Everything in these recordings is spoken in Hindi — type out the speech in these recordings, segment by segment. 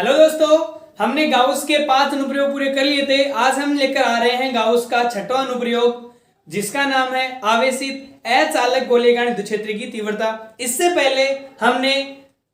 हेलो दोस्तों, हमने गाउस के 5 अनुप्रयोग पूरे कर लिए थे। आज हम लेकर आ रहे हैं गाउस का 6वां अनुप्रयोग, जिसका नाम है आवेशित अचालक गोलीकांड विद्युत क्षेत्र की तीव्रता। इससे पहले हमने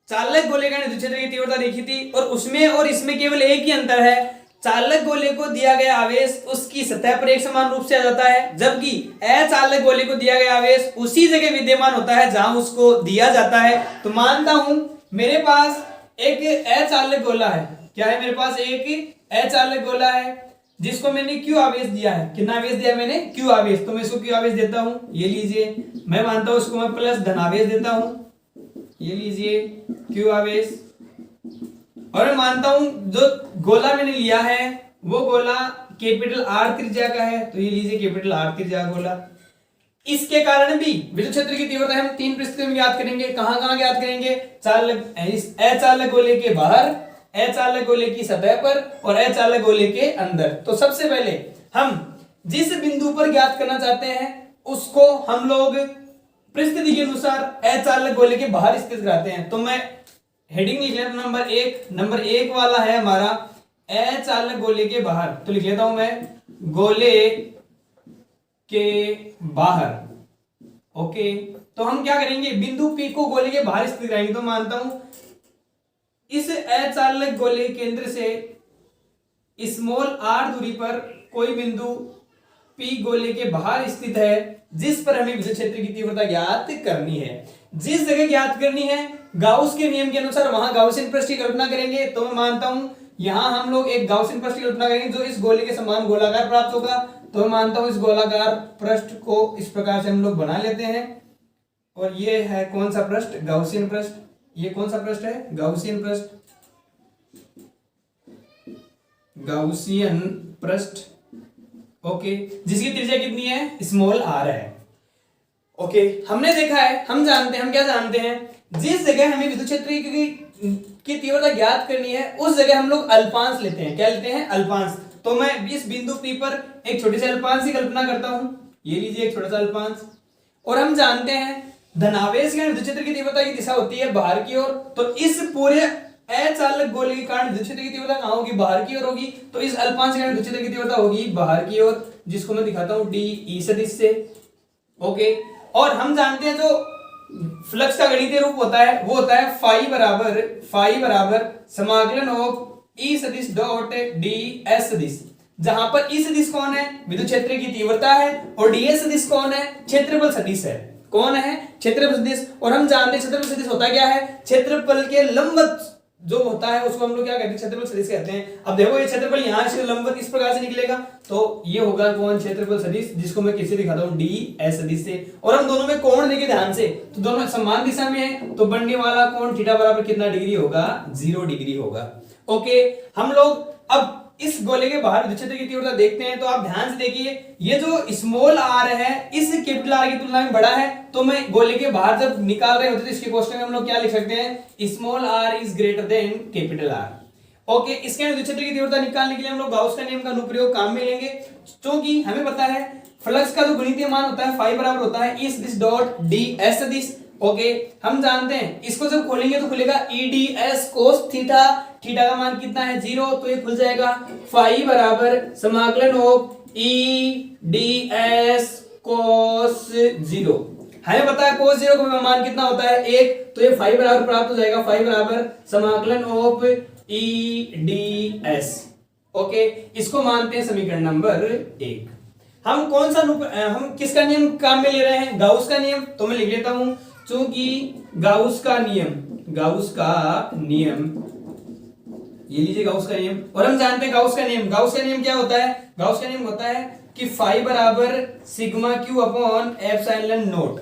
चालक गोलीकांड विद्युत क्षेत्र की तीव्रता देखी थी और उसमें और इसमें केवल एक ही अंतर है, चालक गोले को दिया गया आवेश उसकी सतह पर एक समान रूप से आ जाता है, जबकि अचालक गोले को दिया गया आवेश उसी जगह विद्यमान होता है जहां उसको दिया जाता है। तो मानता हूं मेरे पास एक अचालक गोला है। क्या है? मेरे पास एक अचालक गोला है जिसको मैंने क्यू आवेश दिया है। कितना आवेश दिया मैंने? क्यू आवेश। तो मैं इसको क्यू आवेश देता हूं, ये लीजिए। मैं मानता हूं इसको मैं प्लस धनावेश देता हूं, ये लीजिए क्यू आवेश। और मैं मानता हूं जो गोला मैंने लिया है वो गोला कैपिटल आर त्रिज्या का है, तो ये लीजिए कैपिटल आर त्रिज्या गोला। इसके कारण भी विद्युत क्षेत्र की तीव्रता हम 3 परिस्थितियों में ज्ञात करेंगे। कहां ज्ञात करेंगे? चालक अचालक गोले के बाहर, अचालक गोले की सतह पर और अचालक गोले के अंदर। तो सबसे पहले हम जिस बिंदु पर ज्ञात करना चाहते हैं उसको हम लोग परिस्थिति के अनुसार अचालक गोले के बाहर स्थित कराते हैं। तो मैं हेडिंग लिख लेता हूं नंबर एक वाला है हमारा अचालक गोले के बाहर। तो लिख लेता हूं मैं गोले के बाहर। ओके, तो हम क्या करेंगे? बिंदु P को गोले के बाहर स्थित कराएंगे। तो मानता हूं इस अचालक गोले केंद्र से स्मॉल r दूरी पर कोई बिंदु P गोले के बाहर स्थित है जिस पर हमें विद्युत क्षेत्र की तीव्रता ज्ञात करनी है। जिस जगह ज्ञात करनी है गाउस के नियम के अनुसार वहां गाउसियन पृष्ठ की कल्पना करेंगे। तो मैं मानता हूं यहां हम लोग एक गाउसियन पृष्ठ की कल्पना करेंगे जो इस गोले के समान गोलाकार प्राप्त होगा। तो मैं मानता हूं इस गोलाकार पृष्ठ को इस प्रकार से हम लोग बना लेते हैं। और ये है कौन सा पृष्ठ? गाउसियन पृष्ठ। ये कौन सा पृष्ठ है? गाउसियन पृष्ठ। गाउसियन पृष्ठ। ओके, जिसकी त्रिज्या कितनी है? स्मॉल आर है। ओके, हमने देखा है, हम क्या जानते हैं? जिस जगह हमें विद्युत क्षेत्र की तीव्रता ज्ञात करनी है उस जगह हम लोग अल्पांश लेते हैं। क्या लेते हैं? अल्पांश। तो मैं इस बिंदु P पर एक छोटे से अल्पांश की कल्पना करता हूं, ये लीजिए एक छोटा सा अल्पांश। और हम जानते हैं धनावेश के विद्युत क्षेत्र की तीव्रता की दिशा होती है बाहर की ओर। तो इस पूरे अचालक गोले के कारण विद्युत क्षेत्र की तीव्रता कहां होगी? बाहर की ओर होगी। तो इस अल्पांश के विद्युत क्षेत्र की तीव्रता होगी बाहर की ओर, जिसको मैं दिखाता हूं डी ई सदिश से। ओके, और हम जानते हैं जो फ्लक्स का गणितीय रूप होता है वो होता है फाई बराबर समाकलन ऑफ ई सदिश डॉट डी एस सदिश, जहां पर ई सदिश कौन है? विद्युत क्षेत्र की तीव्रता है। और डी एस सदिश कौन है? क्षेत्रफल सदिश है। कौन है? क्षेत्रफल सदिश। और हम जानते हैं क्षेत्रफल सदिश होता क्या है? क्षेत्रफल के लंबवत जो होता है उसको हम लोग क्या कहते हैं? क्षेत्रफल सदिश कहते हैं। अब देखो ये क्षेत्रफल यहां से लंबवत इस प्रकार से निकलेगा, तो ये होगा कौन? क्षेत्रफल सदिश, जिसको मैं किससे दिखाता हूं? डी एस सदिश से। और हम दोनों में कोण देखिए ध्यान से, तो दोनों समान दिशा में है, तो बनने वाला कोण थीटा बराबर कितना डिग्री होगा? 0 डिग्री होगा। ओके, हम लोग अब इस गोले के बाहर विद्युत क्षेत्र की तीव्रता देखते हैं। तो आप ध्यान से देखिए, ये जो स्मॉल आर है इस कैपिटल आर की तुलना में बड़ा है। तो मैं गोले के बाहर जब निकाल रहे होते तो इसके क्वेश्चन में हम लोग क्या लिख सकते हैं? Small R is greater than capital R. Okay, इसके विद्युत क्षेत्र की तीव्रता निकालने के लिए हम लोग गाउस का नियम का अनुप्रयोग काम में लेंगे, क्योंकि हमें पता है फ्लक्स का जो गणितीय मान होता है फाई बराबर होता है इस दिस डॉट डी एस सदिश। ओके, हम जानते हैं इसको जब खोलेंगे तो खुलेगा E D S cos theta. Theta का मान कितना है? 0, तो ये खुल जाएगा फाई बराबर समाकलन ऑफ ई डी एस कोस 0। हमें पता है कोस 0 का मान कितना होता है? 1, तो ये फाई बराबर प्राप्त हो जाएगा फाई बराबर समाकलन of E D S. Okay, इसको मानते हैं समीकरण नंबर 1। हम कौन सा हम किसका नियम काम में ले रहे हैं? गाउस का नियम। तो मैं लिख लेता हूं, चूंकि गाउस का नियम ये लीजिए गाउस का नियम। और हम जानते हैं गाउस का नियम क्या होता है? गाउस का नियम होता है कि फाई बराबर sigma Q upon epsilon not.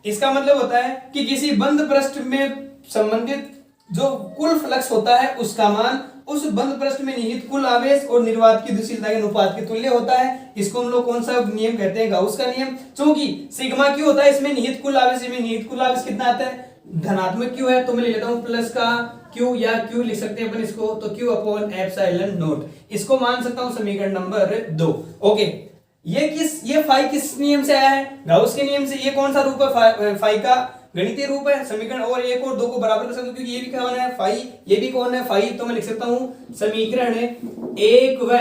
इसका मतलब होता है कि किसी बंद पृष्ठ में संबंधित जो कुल फ्लक्स होता है उसका मान उस बंद पृष्ठ में निहित कुल आवेश और निर्वात की गतिशीलता के अनुपात के तुल्य होता है। इसको हम लोग कौन सा नियम कहते हैं? गाउस का नियम। क्योंकि सिग्मा क्यू होता है इसमें निहित कुल आवेश कितना आता है? धनात्मक क्यू है, तो मैं ले लेता हूं प्लस का क्यू, या क्यू लिख सकते हैं अपन इसको, तो क्यू अपॉन एप्सिलॉन नॉट। इसको मान सकता हूं समीकरण नंबर 2। ओके, ये फाई किस नियम से आया है? गाउस के नियम से। ये कौन सा रूप है फाई का? गणितीय रूप है समीकरण, और एक और दो को बराबर कर सकता हूं क्योंकि ये भी कौन है फाई, ये भी कौन है फाई, तो मैं लिख सकता हूं समीकरण 1 व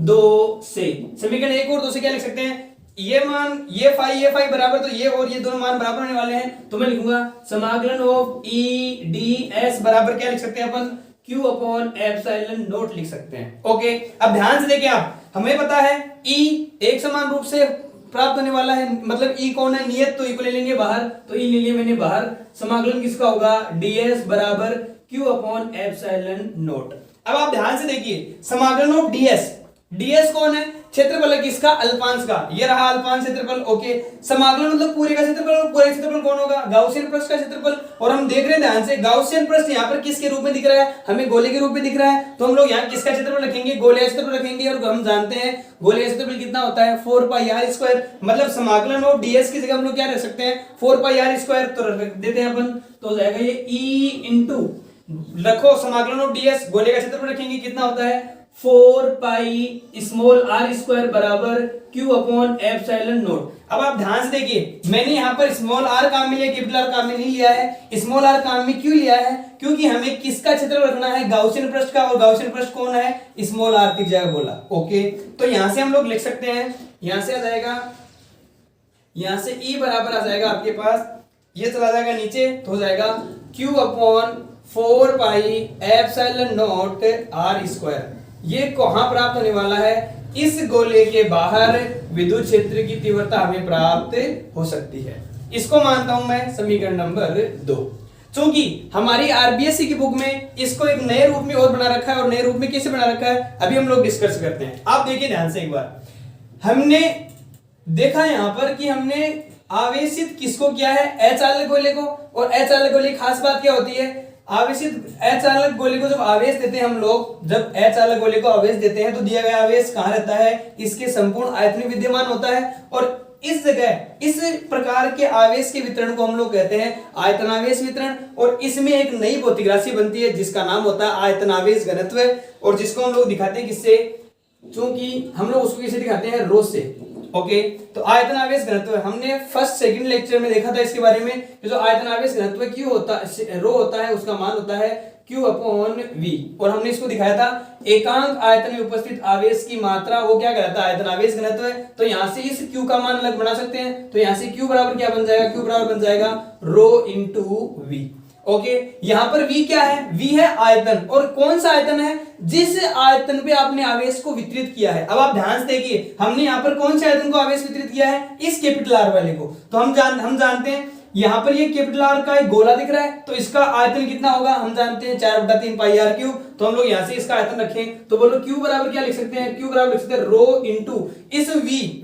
2 से, समीकरण 1 और 2 से क्या लिख सकते हैं, ये मान ये फाई बराबर, तो ये और ये दोनों मान बराबर होने वाले हैं, तो मैं लिखूंगा समाकलन ऑफ ई डी एस बराबर क्या लिख सकते हैं अपन, Q अपॉन एप्सिलॉन नॉट लिख सकते हैं। ओके, अब ध्यान से देखिए आप, हमें पता है E एक समान रूप से प्राप्त होने वाला है, मतलब E कौन है नियत, तो E को ले लेंगे बाहर, तो E ले लिया मैंने बाहर, समाकलन किसका होगा ds बराबर Q अपॉन एप्सिलॉन नॉट। अब आप ध्यान से देखिए समाकलन ऑफ ds कौन है, क्षेत्रफल है किसका, अल्पांश का, ये रहा अल्पांश क्षेत्रफल। ओके, समाकलन मतलब पूरे का क्षेत्रफल, और पूरे क्षेत्रफल कौन होगा, गाउसियन पृष्ठ का क्षेत्रफल। और हम देख रहे हैं ध्यान से गाउसियन पृष्ठ यहाँ पर किसके रूप में दिख रहा है, हमें गोले के रूप में दिख रहा है, तो हम लोग यहाँ किसका क्षेत्रफल रखेंगे, गोले का क्षेत्रफल रखेंगे, और हम जानते हैं गोले का क्षेत्रफल कितना होता है 4 पाई आर स्क्वायर, मतलब समाकलन ऑफ ds की जगह हम लोग क्या रख सकते हैं 4 पाई आर स्क्वायर, तो रख देते हैं अपन, तो हो जाएगा ये e इंटू रखो समाकलन ऑफ ds, गोले का क्षेत्रफल रखेंगे कितना होता है 4 पाई स्मॉल r स्क्वायर बराबर q अपॉन एप्सिलॉन नॉट। अब आप ध्यान से देखिए, मैंने यहाँ पर स्मॉल r काम में लिया, कैपिटल R काम में नहीं लिया है, स्मॉल r काम में क्यों लिया है, क्योंकि हमें किसका क्षेत्रफल रखना है, गाउसियन पृष्ठ का, और गाउसियन पृष्ठ कौन है, स्मॉल r की जगह बोला। ओके, तो यहां से हम लोग लिख सकते हैं, यहां से आ जाएगा, यहां से e बराबर आ जाएगा आपके पास, ये चला जाएगा नीचे, तो हो जाएगा q upon 4 pi epsilon not r square. ये कहां प्राप्त होने वाला है, इस गोले के बाहर विद्युत क्षेत्र की तीव्रता हमें प्राप्त हो सकती है। इसको मानता हूं मैं समीकरण नंबर 2। क्योंकि हमारी आरबीएससी की बुक में इसको एक नए रूप में और बना रखा है, और नए रूप में कैसे बना रखा है अभी हम लोग डिस्कस करते हैं। आप देखिए ध्यान से एक बार, हमने देखा यहां पर कि हमने आवेशित किसको किया है, अचालक गोले को, और अचालक गोले की खास बात क्या होती है, आवेशित अचालक गोले को जब आवेश देते हैं हम लोग, जब अचालक गोले को आवेश देते हैं तो दिया गया आवेश कहां रहता है, इसके संपूर्ण आयतन में विद्यमान होता है, और इस जगह इस प्रकार के आवेश के वितरण को हम लोग कहते हैं आयतनावेश वितरण, और इसमें एक नई भौतिक राशि बनती है जिसका नाम होता है आयतनावेश घनत्व, और जिसको हम लोग दिखाते हैं किससे, क्योंकि हम लोग उसको किसे दिखाते हैं, रो से। ओके, तो आयतनावेश घनत्व हमने फर्स्ट सेकंड लेक्चर में देखा था इसके बारे में, कि जो आयतनावेश घनत्व क्यू होता है, रो होता है, उसका मान होता है Q अपॉन V, और हमने इसको दिखाया था एकांक आयतन में उपस्थित आवेश की मात्रा, वो क्या कहलाता है आयतनावेश घनत्व है। तो यहां से इस Q का मान अलग बना सकते हैं, तो यहां से Q बराबर क्या बन जाएगा, Q बराबर बन जाएगा रो इंटू V। ओके, यहां पर V क्या है, V है आयतन, और कौन सा आयतन है, जिस आयतन पे आपने आवेश को वितरित किया है। अब आप ध्यान से देखिए, हमने यहां पर कौन से आयतन को आवेश वितरित किया है, इस कैपिटल R वाले को, तो हम जानते हैं यहां पर ये कैपिटल R का एक गोला दिख रहा है, तो इसका आयतन कितना होगा, हम जानते हैं 4/3 पाई r क्यूब, तो हम लोग यहां से इसका आयतन रखें, तो बोलो Q बराबर क्या लिख सकते हैं, Q बराबर लिख सकते हैं रो इंटू इस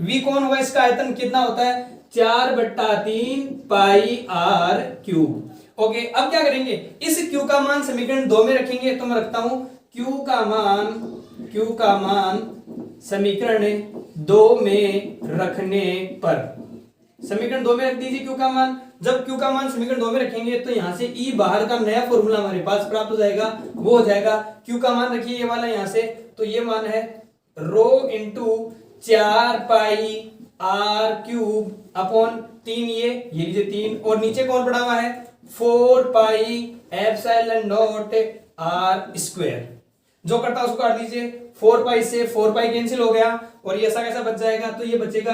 V कौन होगा, इसका आयतन कितना होता है 4/3 पाई r क्यूब। ओके, अब क्या करेंगे, इस Q का मान समीकरण 2 में रखेंगे, तो मैं रखता हूं Q का मान समीकरण 2 में रखने पर, समीकरण 2 में रख दीजिए Q का मान। जब Q का मान समीकरण 2 में रखेंगे तो यहां से E बाहर का नया फॉर्मूला हमारे पास प्राप्त हो जाएगा, वो हो जाएगा Q का मान रखिए ये वाला यहां से, तो ये मान है रो इंटू 4 पाई r क्यूब अपॉन 3, ये लीजिए 3, और नीचे कौन पड़ा हुआ है 4 pi epsilon not r square, जो करता है उसको काट दीजिए, 4 पाई से 4 पाई कैंसिल हो गया, और ये ऐसा कैसा बच जाएगा, तो ये बचेगा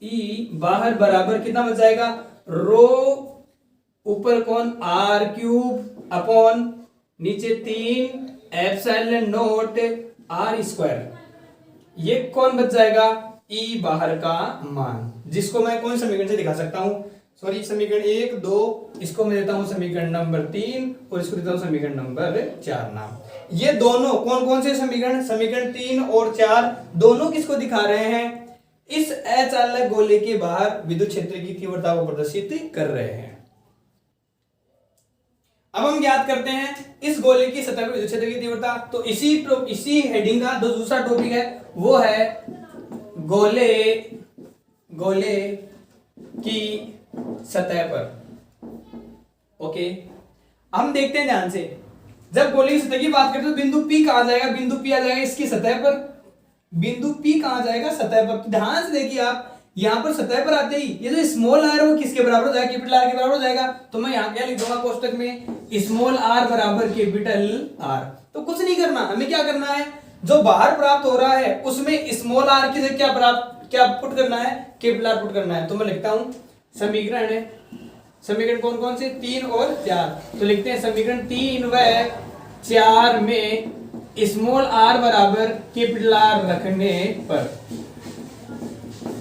E बाहर बराबर कितना बच जाएगा, रो ऊपर कौन r क्यूब अपॉन नीचे 3 एप्सिलॉन नॉट r स्क्वायर, ये कौन बच जाएगा, E बाहर का मान, जिसको मैं कौन समीकरण से दिखा सकता हूं, सॉरी समीकरण 1 2, इसको मैं देता हूं समीकरण नंबर 3, और इसको देता हूं समीकरण नंबर 4 नाम। ये दोनों कौन कौन से समीकरण 3 और 4 दोनों किसको दिखा रहे हैं, इस अचालक गोले के बाहर विद्युत क्षेत्र की तीव्रता को प्रदर्शित कर रहे हैं। अब हम ज्ञात करते हैं इस गोले की सतह पर विद्युत क्षेत्र की तीव्रता, तो इसी हेडिंग का दूसरा टॉपिक है, वो है गोले की सतह पर। ओके, हम देखते हैं ध्यान से, जब गोले की सतह की बात करते हैं तो बिंदु P कहां जाएगा, बिंदु P आ जाएगा इसकी सतह पर, बिंदु P कहां जाएगा, सतह पर। तो ध्यान से देखिए आप, यहाँ पर सतह पर आते ही ये जो स्मॉल आर है वो किसके बराबर हो जाएगा, कैपिटल आर के बराबर हो जाएगा। तो मैं यहाँ क्या लिख दूंगा कोष्टक में, स्मॉल आर बराबर कैपिटल आर। तो कुछ नहीं करना, हमें क्या करना है, जो बाहर प्राप्त हो रहा है उसमें स्मॉल आर की जगह क्या पुट करना है, कैपिटल आर पुट करना है। तो मैं लिखता हूं समीकरण है, समीकरण कौन कौन से, 3 और 4। तो लिखते हैं समीकरण 3 व 4 में स्मॉल आर बराबर कैपिटल आर रखने पर,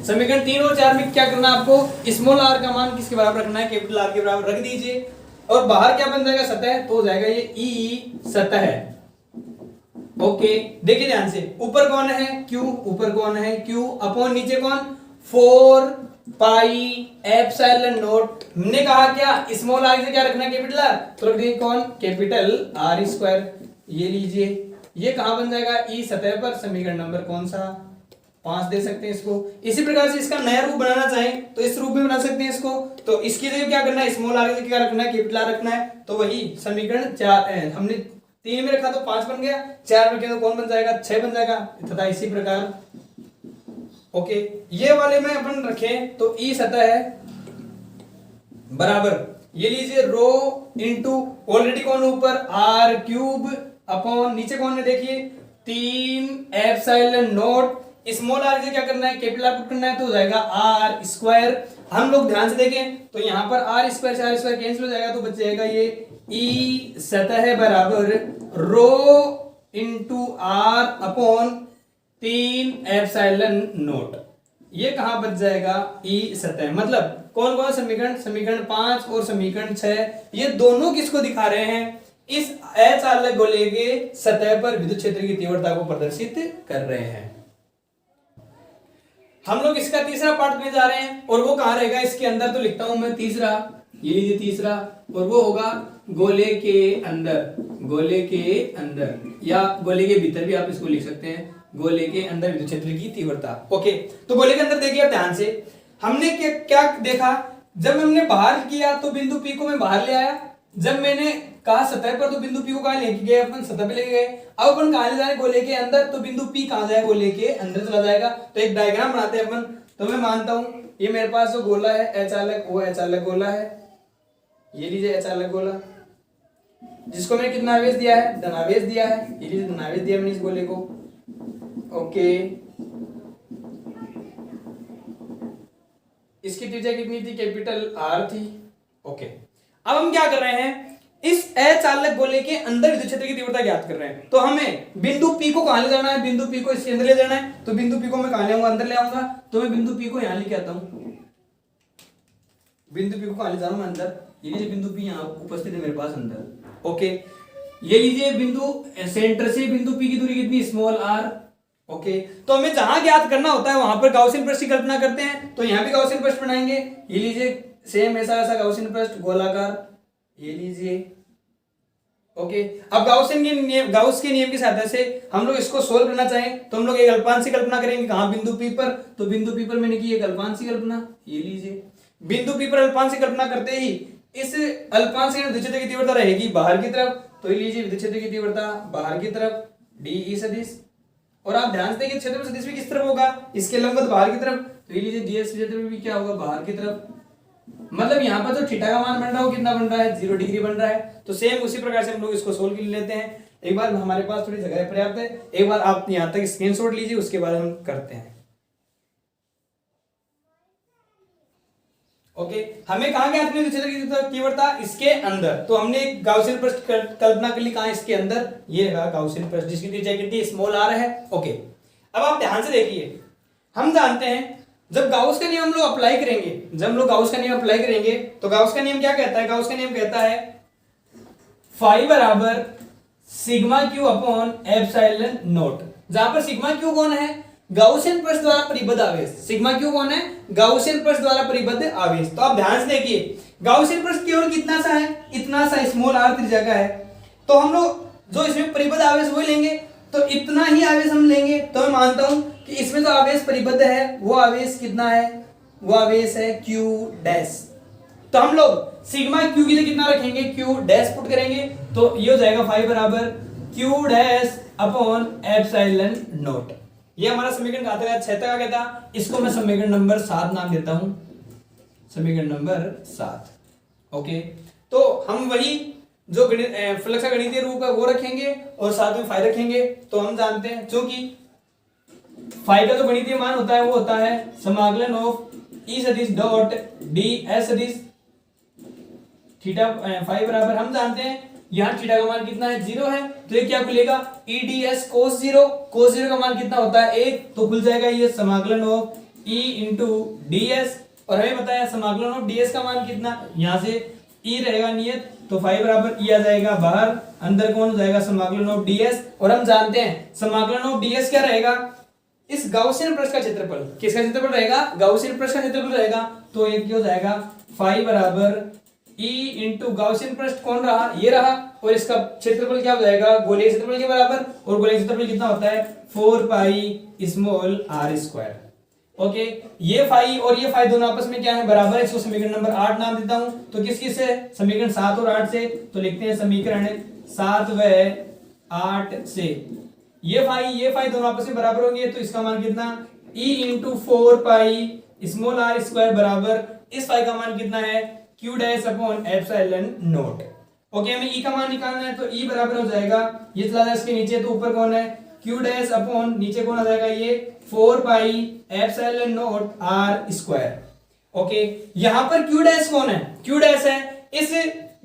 समीकरण 3 और 4 में क्या करना है आपको, स्मॉल आर का मान किसके बराबर रखना है, कैपिटल आर के बराबर रख दीजिए। और बाहर क्या बन जाएगा, सतह, तो हो जाएगा ये ई सतह। ओके, देखिए ध्यान से, ऊपर कौन है क्यू, ऊपर कौन है क्यू, अपॉन नीचे कौन 4 पाई एप्सिलॉन नॉट। हमने कहा क्या, स्मॉल आर से क्या रखना है, कैपिटल आर, तो रख देंगे कौन, कैपिटल आर स्क्वायर। ये लीजिए, ये कहां बन जाएगा, ई सतह पर। समीकरण नंबर कौन सा, 5 दे सकते हैं इसको। इसी प्रकार से इसका नया रूप बनाना चाहें तो इस रूप में बना सकते हैं इसको। तो इसकी जगह क्या करना है, स्मॉल आर से क्या रखना है, कैपिटल आर रखना है। तो वही समीकरण 4 हमने 3 में रखा तो 5 बन गया, 4 में किया तो कौन बन जाएगा, 6 बन जाएगा, तथा इसी प्रकार। ओके, ये वाले में अपन रखें तो ई सतह है बराबर, ये लीजिए रो इंटू ऑलरेडी कौन ऊपर आर क्यूब अपॉन नीचे कौन है, देखिए 3 एप्सिलॉन नॉट। स्मॉल आर से क्या करना है, कैपिटल आर पुट करना है, तो हो जाएगा आर स्क्वायर। हम लोग ध्यान से देखें तो यहां पर आर स्क्वायर से आर स्क्वायर कैंसिल हो जाएगा, तो बच जाएगा ये ई सतह बराबर rho into R upon 3 epsilon naught. ये कहां बच जाएगा, ई सतह। मतलब कौन कौन समीकरण, समीकरण 5 और समीकरण 6, ये दोनों किसको दिखा रहे हैं, इस अचालक गोले के सतह पर विद्युत क्षेत्र की तीव्रता को प्रदर्शित कर रहे हैं। हम लोग इसका तीसरा पार्ट में जा रहे हैं, और वो कहां रहेगा, इसके अंदर। तो लिखता हूं मैं तीसरा, ये लीजिए तीसरा, और वो होगा गोले के अंदर, गोले के अंदर या गोले के भीतर भी आप इसको लिख सकते हैं, गोले के अंदर विद्युत क्षेत्र की तीव्रता। ओके, तो गोले के अंदर देखिए ध्यान से, हमने क्या देखा, जब हमने बाहर किया तो बिंदु पी को मैं बाहर ले आया, जब मैंने कहा सतह पर तो बिंदु पी को कहां लेके गए, अपन सतह पे लेके गए। अब अपन कहां ले जाए, गोले के अंदर, तो बिंदु पी कहां जाए, गोले के अंदर चला जाएगा। तो एक डायग्राम बनाते हैं अपन। तो मैं मानता हूं ये मेरे पास जो गोला है अचालक, वो अचालक गोला है, ये लीजिए अचालक गोला, जिसको मैंने कितना आवेश दिया है, धनावेश दिया है, ये लीजिए धनावेश दिया मैंने इस गोले को। ओके, इसकी त्रिज्या कितनी थी, कैपिटल आर थी। ओके, अब हम क्या कर रहे हैं, इस अचालक गोले के अंदर विद्युत क्षेत्र की तीव्रता ज्ञात कर रहे हैं। तो हमें बिंदु पी को कहां ले जाना है, बिंदु पी को इसके अंदर ले जाना है। तो बिंदु पी को मैं कहां ले आऊंगा, अंदर ले आऊंगा। तो मैं बिंदु पी को यहां लेके आता हूं, बिंदु पी को कहां ले जा रहा हूं मैं, अंदर। ये लीजिए बिंदु पी यहां उपस्थित है मेरे पास अंदर। ओके, ये लीजिए बिंदु सेंटर से बिंदु पी की दूरी कितनी, स्मॉल आर। ओके, तो हमें जहां ज्ञात करना होता है वहां पर गाउसियन पृष्ठ की कल्पना करते हैं। तो यहां भी गाउसियन पृष्ठ बनाएंगे। ये लीजिए सेम ऐसा गाउसियन पृष्ठ गोलाकार, ये लीजिए। ओके, अब गाउस के नियम की सहायता से हम लोग इसको सोल्व करना चाहें तो हम लोग एक अल्पांश की कल्पना करेंगे। कहां, बिंदु पी पर। तो बिंदु पी पर मैंने की एक अल्पांश की कल्पना, ये लीजिए। बिंदु पी पर अल्पांश की कल्पना करते ही इस अल्पांश की विद्युत क्षेत्र की तीव्रता रहेगी बाहर की तरफ। तो ये लीजिए विद्युत क्षेत्र की तीव्रता बाहर की तरफ, डी ई सदिश। और आप ध्यान से देखिए क्षेत्र सदिश भी किस तरफ होगा, इसके लंबवत बाहर की तरफ। तो ये लीजिए डीएस क्षेत्र में भी क्या होगा, बाहर की तरफ। मतलब यहाँ पर जो थीटा का मान बन रहा है वो कितना बन रहा है, 0 डिग्री बन रहा है। तो सेम उसी प्रकार से हम लोग इसको सोल्व कर लेते हैं। एक बार हमारे पास थोड़ी जगह पर्याप्त है, एक बार आप यहाँ तक स्क्रीनशॉट लीजिए, उसके बाद हम करते हैं। ओके, हमें कहां ज्ञात करनी क्षेत्र की तीव्रता, इसके अंदर। तो हमने एक गाउसियन पृष्ठ कल्पना कर ली, कहां, इसके अंदर। ये रहा गाउसियन पृष्ठ जिसकी त्रिज्या कितनी, स्मॉल आर है। ओके, अब आप ध्यान से देखिए, हम जानते हैं जब गाउस का नियम हम लोग अप्लाई करेंगे, जब हम लोग गाउस का नियम अप्लाई करेंगे तो गाउस का नियम क्या कहता है, गाउस का नियम कहता है फाई बराबर sigma Q upon epsilon not. जहां पर सिग्मा क्यू कौन है, गाउसियन पृष्ठ द्वारा परिबद्ध आवेश। सिग्मा क्यू कौन है, गाउसियन पृष्ठ द्वारा परिबद्ध आवेश। तो आप ध्यान से देखिए, गाउसियन पृष्ठ केवल कितना सा है, इतना सा, स्मॉल आर त्रिज्या का है। तो हम लोग जो इसमें परिबद्ध आवेश वो लेंगे, तो इतना ही आवेश हम लेंगे। तो मैं मानता हूं कि इसमें जो आवेश परिबद्ध है वो आवेश कितना है, वो आवेश है Q डैश। तो हम लोग सिग्मा Q के लिए कितना रखेंगे, Q डैश पुट करेंगे। तो ये हो जाएगा फाई बराबर Q dash upon epsilon naught. ये हमारा समीकरण कहा था 6 का क्या था, इसको मैं समीकरण नंबर 7 नाम देता हूं, समीकरण नंबर 7। ओके, तो हम वही जो फ्लक्स का गणितीय रूप है वो रखेंगे और साथ में फाई रखेंगे। तो हम जानते हैं क्योंकि फाई का जो गणितीय मान होता है वो होता है समाकलन ऑफ ई सदिश डॉट डी एस सदिश थीटा फाई बराबर, हम जानते हैं यहाँ थीटा का मान कितना है 0 है, तो ये क्या खुलेगा ई डी एस कोस 0, कोस 0 का मान कितना होता है 1, तो खुल जाएगा ये समाकलन of E into D S. और हमें पता है समाकलन ऑफ डी एस का मान कितना, यहाँ से ई रहेगा नियत, तो फाई बराबर ई आ जाएगा बाहर, अंदर कौन हो जाएगा समाकलन ऑफ डी एस। और हम जानते हैं समाकलन ऑफ डी एस क्या रहेगा, इस गाउसियन पृष्ठ का क्षेत्रफल, किसका क्षेत्रफल रहेगा, गाउसियन पृष्ठ का क्षेत्रफल रहेगा। तो ये क्या हो जाएगा फाई बराबर ई इंटू गाउसियन पृष्ठ कौन रहा, ये रहा, और इसका क्षेत्रफल क्या हो जाएगा गोलीय क्षेत्रफल के बराबर, और गोलीय क्षेत्रफल कितना होता है 4 pi small R square. Okay, ये फाई और ये फाई दोनों आपस में क्या है बराबर है, इसको समीकरण नंबर 8 नाम देता हूं। तो किस किस से, समीकरण 7 और 8 से, तो लिखते हैं समीकरण 7 व 8 से ये फाई दोनों आपस में बराबर होंगे, तो इसका मान कितना e into 4 pi small R square बराबर, इस फाई का मान कितना है q dash upon epsilon naught. Okay, हमें e का मान निकालना है, तो e बराबर हो जाएगा, ये चला जाए इसके नीचे, तो ऊपर कौन है q डैश अपॉन नीचे कौन आ जाएगा ये 4 pi epsilon naught R square. Okay, यहां पर q डैश कौन है, q डैश है इस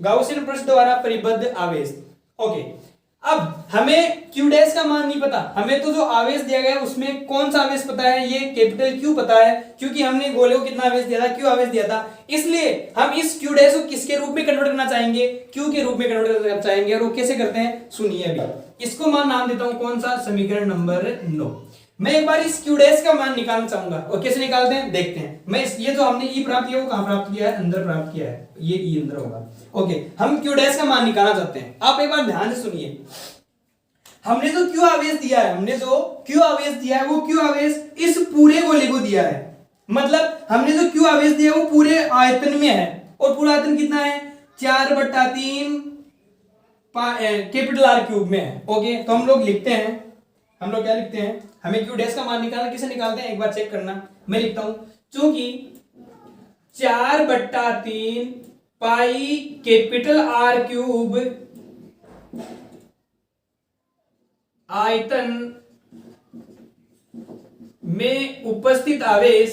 गाउसियन पृष्ठ द्वारा परिबद्ध आवेश। ओके, अब हमें q डैश का मान नहीं पता, हमें तो जो आवेश दिया गया है उसमें कौन सा आवेश पता है, ये कैपिटल Q पता है, क्योंकि हमने गोले को कितना आवेश दिया था, Q आवेश दिया था। इसलिए हम इस q डैश को किसके रूप में कन्वर्ट करना चाहेंगे, Q के रूप में कन्वर्ट करना चाहेंगे। और वो कैसे करते हैं सुनिए, अभी इसको मान नाम देता हूं कौन सा, समीकरण नंबर 9। मैं एक बार इस q डैश का मान निकालना चाहूंगा, और कैसे निकालते हैं देखते हैं। मैं ये जो हमने e प्राप्त किया वो कहां प्राप्त किया है, अंदर प्राप्त किया है, ये e अंदर होगा। ओके, हम q डैश का मान निकालना चाहते हैं, आप एक बार ध्यान से सुनिए। हमने जो q आवेश दिया है, वो q आवेश इस पूरे गोले को दिया है, मतलब हमने जो q आवेश दिया है वो पूरे आयतन में है, और पूरा आयतन कितना है 4/3 कैपिटल R क्यूब में है। ओके, तो हम लोग लिखते हैं, हम लोग क्या लिखते हैं, हमें q डैश का मान निकालना, किसे निकालते हैं एक बार चेक करना। मैं लिखता हूं चूंकि 4/3 पाई कैपिटल R क्यूब आयतन में उपस्थित आवेश,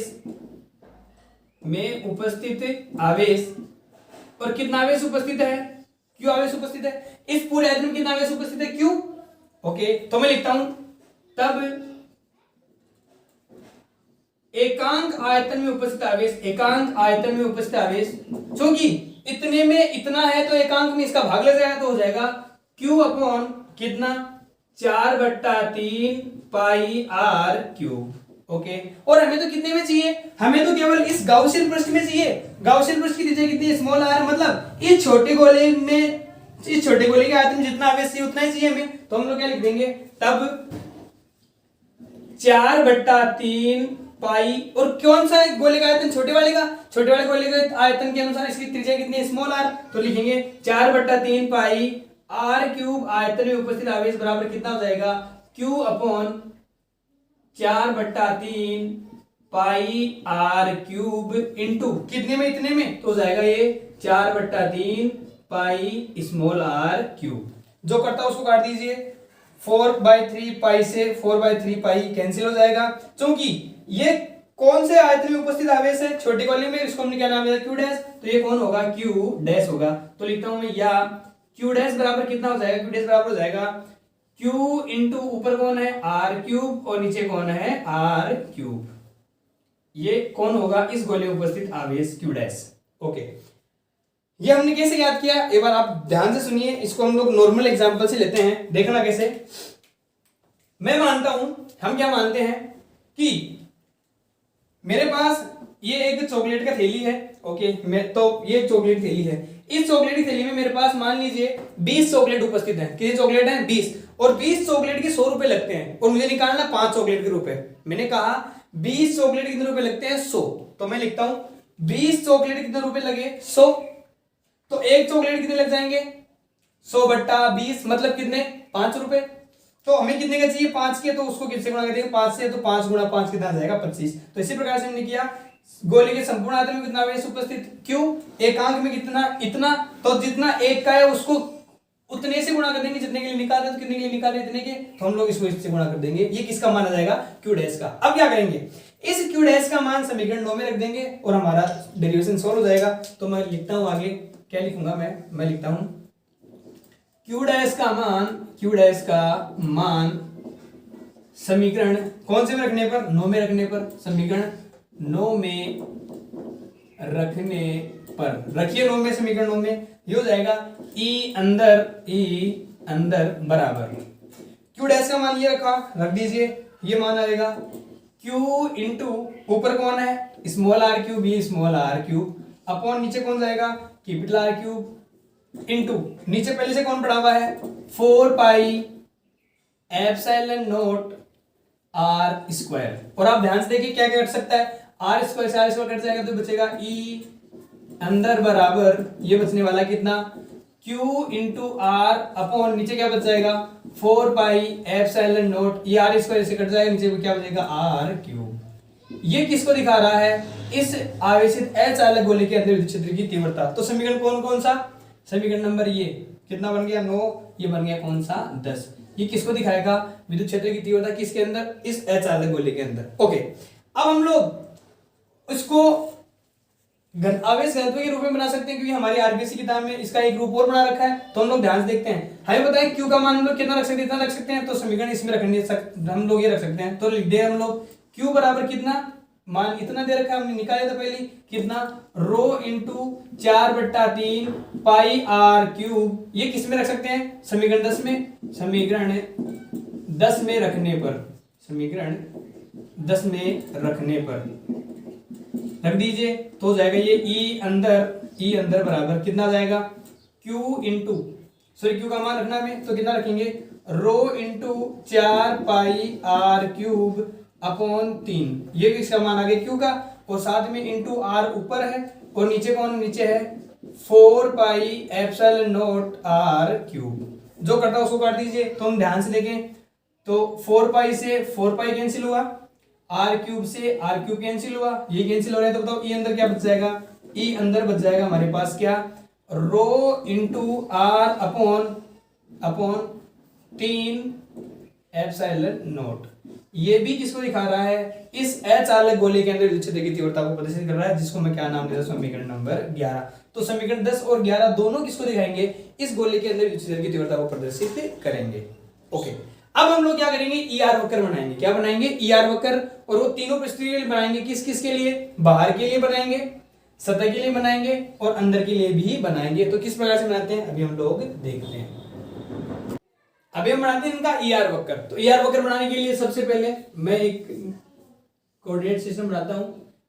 और कितना आवेश उपस्थित है, क्यों आवेश उपस्थित है, इस पूरे आयतन में कितना आवेश उपस्थित है क्यों। ओके, तो मैं लिखता हूं तब एकांक आयतन में उपस्थित आवेश, क्योंकि इतने में इतना है तो एकांक में इसका भाग लग जाएगा, तो हो जाएगा q अपॉन कितना 4/3 पाई r क्यूब। ओके, और हमें तो कितने में चाहिए, हमें तो केवल इस गाउसियन पृष्ठ में चाहिए। गाउसियन पृष्ठ की त्रिज्या कितनी है स्मॉल r, मतलब इस छोटे गोले के आयतन में जितना आवेश चाहिए उतना ही चाहिए हमें। तो हम लोग क्या लिख देंगे तब 4/3 पाई, और कौन सा गोले का आयतन, छोटे वाले गोले के आयतन के अनुसार इसकी त्रिज्या कितनी है स्मॉल r, तो लिखेंगे 4/3 पाई r क्यूब आयतन में उपस्थित आवेश बराबर कितना हो जाएगा q अपॉन 4/3 पाई r क्यूब इंटू कितने में, इतने में, तो हो जाएगा ये 4/3 पाई स्मॉल r क्यूब। जो करता है उसको काट दीजिए, 4/3 पाई से 4/3 पाई कैंसिल हो जाएगा, क्योंकि ये कौन से आयतन में उपस्थित आवेश है, छोटे कॉलम में, इसको हमने क्या नाम दिया q डैश, तो ये कौन होगा q डैश होगा। तो लिखता हूं मैं, या q डैश बराबर कितना हो जाएगा, q डैश बराबर हो जाएगा q इंटू ऊपर कौन है r क्यूब और नीचे कौन है r क्यूब, ये कौन होगा इस गोले में उपस्थित आवेश q डैश। ओके, ये हमने कैसे याद किया, एक बार आप ध्यान से सुनिए, इसको हम लोग नॉर्मल एग्जांपल से लेते हैं, देखना कैसे। मैं मानता हूं, हम क्या मानते हैं कि मेरे पास ये एक चॉकलेट का थैली है। ओके, तो ये चॉकलेट थैली है, इस चॉकलेट की थैली में मेरे पास मान लीजिए 20 चॉकलेट उपस्थित हैं। कितने चॉकलेट हैं 20, और 20 चॉकलेट के 100 रुपए लगते हैं, और मुझे निकालना 5 चॉकलेट के रुपए। मैंने कहा 20 चॉकलेट कितने रुपए लगते हैं 100, तो मैं लिखता हूं 20 चॉकलेट कितने रुपए लगे 100, तो एक चॉकलेट कितने लग जाएंगे 100/20 मतलब कितने 5 रुपए। तो हमें कितने का चाहिए 5 के, तो उसको किससे गुणा कर देंगे 5 से, तो 5 गुणा 5 कितना आ जाएगा 25। तो इसी प्रकार से हमने किया गोले के संपूर्ण आयतन में कितना अवयव उपस्थित, क्यों एकांक में कितना इतना, तो जितना एक का है उसको उतने से गुणा कर देंगे जितने के लिए निकाल रहे, तो कितने के लिए निकाल रहे इतने के, तो हम लोग इसको इससे गुणा कर देंगे। ये किसका मान आ जाएगा क्यू डैश का। अब क्या करेंगे इस क्यू डैश का मान समीकरण 9 में रख देंगे और हमारा डेरिवेशन सॉल्व हो जाएगा। तो मैं लिखता हूं आगे क्या लिखूंगा मैं लिखता हूं क्यू डैश का मान समीकरण कौन से में रखने पर 9 में रखने पर, समीकरण 9 में रखने पर रखिए 9 में, समीकरण 9 में ये हो जाएगा ई अंदर बराबर क्यू डैश का मान ये रख दीजिए, ये मान आएगा क्यू इंटू ऊपर कौन है स्मॉल आर क्यूब, ये स्मॉल आर क्यूब अपॉन नीचे कौन जाएगा कैपिटल आर क्यूब इंटू नीचे पहले से कौन पड़ा हुआ है 4 pi epsilon naught R square. और आप ध्यान से देखिए क्या क्या कट सकता है, आर स्क्वायर से आर स्क्वायर कट जाएगा तो बचेगा ई अंदर बराबर ये बचने वाला कितना Q इंटू आर अपॉन नीचे क्या बच जाएगा 4 पाई एप्सिलॉन नॉट, ये आर स्क्वायर से कट जाएगा नीचे क्या बचेगा आर क्यूब। ये किसको दिखा रहा है इस आवेशित अचालक गोले के अंदर विद्युत क्षेत्र की तीव्रता। तो समीकरण कौन सा, समीकरण नंबर ये कितना बन गया 9, ये बन गया कौन सा 10। ये किसको दिखाएगा विद्युत क्षेत्र की तीव्रता किसके अंदर इस अचालक गोले के अंदर। ओके अब हम लोग इसको आवेश घनत्व के रूप में बना सकते हैं क्योंकि हमारी आरबीसी किताब में इसका एक रूप और बना रखा है। तो हम लोग ध्यान से देखते हैं, हमें बताएं क्यू का मान हम लोग कितना रख सकते हैं, इतना रख सकते हैं, तो समीकरण इसमें हम लोग ये रख सकते हैं। तो लिख दे हम लोग क्यू बराबर कितना मान इतना दे रखा है हमने निकाला था पहले कितना रो इंटू 4/3 पाई आर क्यूब, ये किस में रख सकते हैं समीकरण 10 में, समीकरण 10 में रखने पर, समीकरण 10 में रखने पर रख दीजिए तो हो जाएगा ये ई अंदर बराबर कितना जाएगा Q इंटू सॉरी Q का मान रखना में तो कितना रखेंगे rho into 4 pi R cube upon 3, ये किसका मान आ गया Q का, और साथ में इंटू आर ऊपर है और नीचे कौन नीचे है 4 pi epsilon naught R cube, जो करता है उसको काट दीजिए। तो हम ध्यान से देखें तो 4 पाई से 4 पाई कैंसिल हुआ, आर क्यूब से आर क्यूब कैंसिल हुआ, ये कैंसिल हो रहा है, तो बताओ ई अंदर क्या बच जाएगा, ई अंदर बच जाएगा हमारे पास क्या rho into R upon 3 epsilon naught. ये भी किसको दिखा रहा है इस अचालक गोले के अंदर विद्युत क्षेत्र की तीव्रता को प्रदर्शित कर रहा है, जिसको मैं क्या नाम देता हूं समीकरण नंबर 11। तो समीकरण 10 और 11 दोनों किसको दिखाएंगे इस गोले के अंदर विद्युत क्षेत्र की तीव्रता को प्रदर्शित करेंगे। ओके अब हम लोग क्या करेंगे ईआर वक्र बनाएंगे, क्या बनाएंगे ईआर वक्र, और वो तीनों परिस्थितियों बनाएंगे किस किस के लिए, बाहर के लिए बनाएंगे, सतह के लिए बनाएंगे और अंदर के लिए भी बनाएंगे। तो किस प्रकार से बनाते हैं अभी हम लोग देखते हैं। अभी हम बनाते हैं इनका ईआर वक्र। तो ईआर वक्र बनाने के लिए सबसे पहले मैं एक कोऑर्डिनेट सिस्टम बनाता हूं,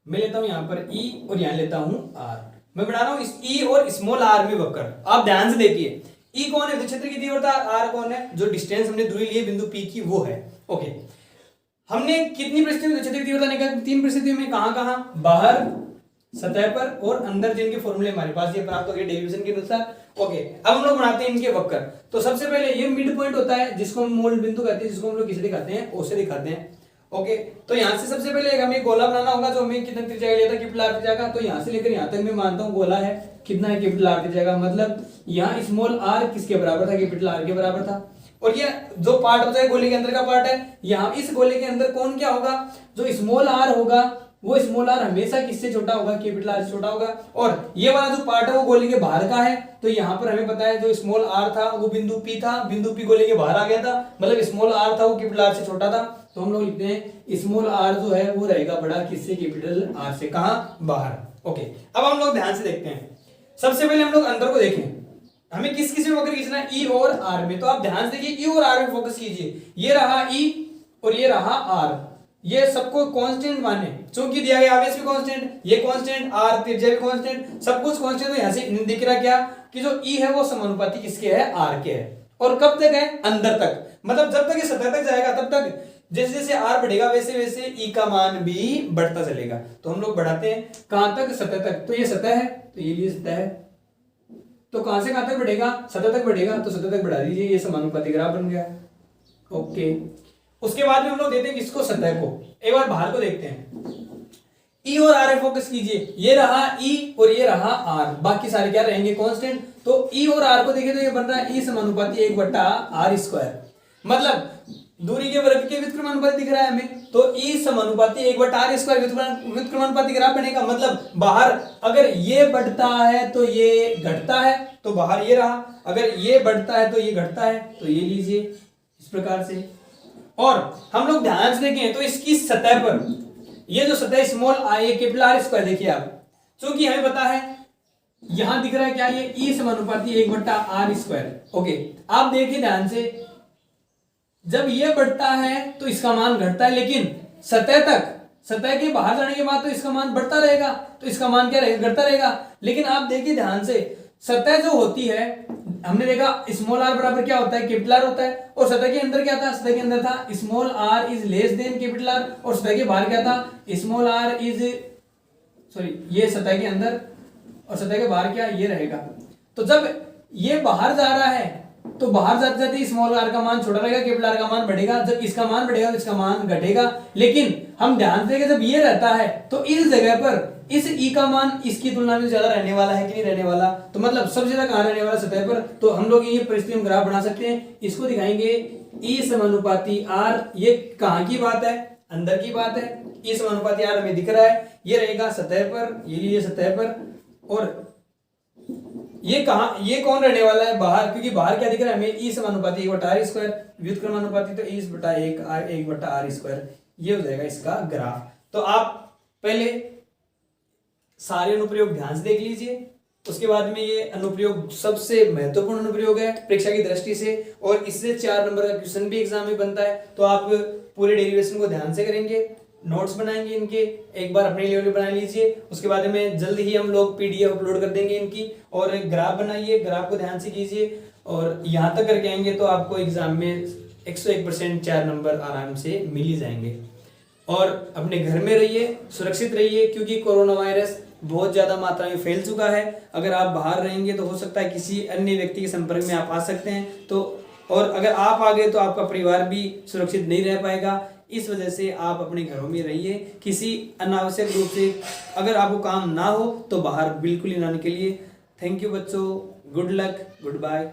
मैं लेता हूं यहां पर ई और यहां लेता हूं आर, मैं बना रहा हूं इस ई और स्मॉल आर में वक्र। आप ध्यान से देखिए ई कौन है विद्युत क्षेत्र की तीव्रता, आर कौन है जो डिस्टेंस हमने दूरी ली है बिंदु पी की वो है। ओके हमने कितनी परिस्थिति में विद्युत क्षेत्र की तीव्रता निकाली, 3 परिस्थितियों में, कहां बाहर सतह पर और अंदर, जिनके फॉर्मूले हमारे पास ये प्राप्त हो गए डेरिवेशन के अनुसार। ओके अब हम लोग बनाते हैं इनके वक्र। तो सबसे पहले ये मिड पॉइंट होता है जिसको हम मूल बिंदु कहते हैं, जिसको हम लोग किसे दिखाते हैं ओ से दिखाते हैं। ओके तो यहां से सबसे पहले हमें गोला बनाना होगा जो हमें कितना त्रिज्या लिया था कैपिटल आर त्रिज्या का, तो यहां से लेकर यहां तक मैं मानता हूं गोला है कितना है कैपिटल आर त्रिज्या का, मतलब यहां स्मॉल आर किसके बराबर था कैपिटल आर के बराबर था। और ये जो पार्ट होता है गोले के अंदर का पार्ट है, यहाँ इस गोले के अंदर कौन क्या होगा जो स्मॉल आर होगा वो स्मॉल आर हमेशा किससे छोटा होगा कैपिटल आर से छोटा होगा। और ये वाला जो पार्ट है वो गोले के बाहर का है, तो यहाँ पर हमें पता है जो स्मॉल आर था वो बिंदु पी था, बिंदु पी गोले के बाहर आ गया था, मतलब स्मॉल आर था वो कैपिटल आर से छोटा था। तो हम लोग लिखते हैं स्मॉल आर जो है वो रहेगा बड़ा किससे कैपिटल आर से, कहाँ बाहर। ओके अब हम लोग ध्यान से देखते हैं, सबसे पहले हम लोग अंदर को देखें, हमें किस किस में वक्र खींचना है ई और आर में। तो आप ध्यान से देखिए ई और आर में फोकस कीजिए, ये रहा ई और ये रहा आर, ये सबको कांस्टेंट माने क्योंकि दिया गया आवेश भी कांस्टेंट, ये कांस्टेंट, आर त्रिज्या भी कांस्टेंट, सब कुछ कांस्टेंट। तो यहां से दिख रहा क्या कि जो ई है वो समानुपाती किसके है आर के है। और कब तक है अंदर तक, मतलब जब तक ये सतह तक जाएगा तब तक, जैसे जैसे आर बढ़ेगा वैसे वैसे ई का मान भी बढ़ता चलेगा। तो हम लोग बढ़ाते हैं कहां तक सतह तक, तो ये सतह है तो ये भी सतह है, तो कहां से कहां तक बढ़ेगा सतह तक बढ़ेगा, तो सतह तक बढ़ा दीजिए, ये समानुपाती ग्राफ बन गया। ओके, उसके बाद में हम लोग देते हैं किसको, सतह को। एक बार बाहर को देखते हैं, ई और आर फोकस कीजिए, ये रहा ई और ये रहा आर, बाकी सारे क्या रहेंगे, कांस्टेंट। तो ई और आर को देखें तो ये बन रहा है ई समानुपाती 1/r²। मतलब दूरी के वर्ग के व्युत्क्रमानुपाती दिख रहा है हमें, तो ई समानुपाती 1/r² व्युत्क्रमानुपाती ग्राफ बनेगा। मतलब बाहर अगर ये बढ़ता है तो ये घटता है, तो बाहर ये रहा, अगर ये बढ़ता है तो ये घटता है, तो ये लीजिए इस प्रकार से। और हम लोग ध्यान से देखें तो इसकी सतह पर ये जो सतह स्मॉल आई कैपिटल R², देखिए आप, क्योंकि हमें पता है यहां दिख रहा है क्या, ये ई समानुपाती 1/r²। ओके, आप देखिए ध्यान से, जब ये बढ़ता है तो इसका मान घटता है, लेकिन सतह के बाहर जाने के बाद तो इसका मान बढ़ता रहेगा, तो इसका मान क्या रहेगा, घटता रहेगा। लेकिन आप देखिए ध्यान से, सतह जो होती है, हमने देखा स्मॉल आर बराबर क्या होता है, कैपिटल आर होता है। और सतह के अंदर क्या था, सतह के अंदर था small R is less than capital R, और सतह के बाहर क्या था, स्मॉल आर इज, सॉरी, ये सतह के अंदर और सतह के बाहर क्या, ये रहेगा। तो जब ये बाहर जा रहा है तो बाहर जाते जाते स्मॉल आर का मान छोटा रहेगा, कैपिटल आर का मान बढ़ेगा। जब इसका मान बढ़ेगा तो इसका मान घटेगा। लेकिन हम ध्यान देंगे जब ये रहता है तो इस जगह पर इस ई का मान इसकी तुलना में ज्यादा रहने वाला है कि नहीं रहने वाला, तो मतलब सबसे ज्यादा कहां रहने वाला, सतह पर। तो हम लोग ये परिस्थिति में ग्राफ बना सकते हैं, इसको दिखाएंगे ई समानुपाती आर। ये कहां की बात है, अंदर की बात है। ई समानुपाती आर हमें दिख रहा है, ये रहेगा सतह पर, ये लीजिए सतह पर। और ये कहां, ये कौन रहने वाला है, बाहर, क्योंकि बाहर क्या दिख रहा है हमें, ई समानुपाती 1/r², व्युत्क्रमानुपाती तो e/1/r²। ये हो जाएगा इसका ग्राफ। तो आप पहले सारे अनुप्रयोग ध्यान से देख लीजिए, उसके बाद में ये अनुप्रयोग सबसे महत्वपूर्ण अनुप्रयोग है परीक्षा की दृष्टि से, और इससे 4 नंबर का क्वेश्चन भी एग्जाम में बनता है। तो आप पूरे डेरिवेशन को ध्यान से करेंगे, नोट्स बनाएंगे इनके, एक बार अपने लेवल पे बना लीजिए। उसके बाद में जल्द ही हम लोग पीडीएफ अपलोड कर देंगे इनकी, और ग्राफ बनाइए, ग्राफ को ध्यान से कीजिए। और यहाँ तक करके आएंगे तो आपको एग्जाम में 101% 4 नंबर आराम से मिल ही जाएंगे। और अपने घर में रहिए, सुरक्षित रहिए, क्योंकि कोरोना वायरस बहुत ज्यादा मात्रा में फैल चुका है। अगर आप बाहर रहेंगे तो हो सकता है किसी अन्य व्यक्ति के संपर्क में आप आ सकते हैं, तो और अगर आप आ गए तो आपका परिवार भी सुरक्षित नहीं रह पाएगा। इस वजह से आप अपने घरों में रहिए, किसी अनावश्यक रूप से अगर आपको काम ना हो तो बाहर बिल्कुल ही ना निकलिए। थैंक यू बच्चों, गुड लक, गुड बाय।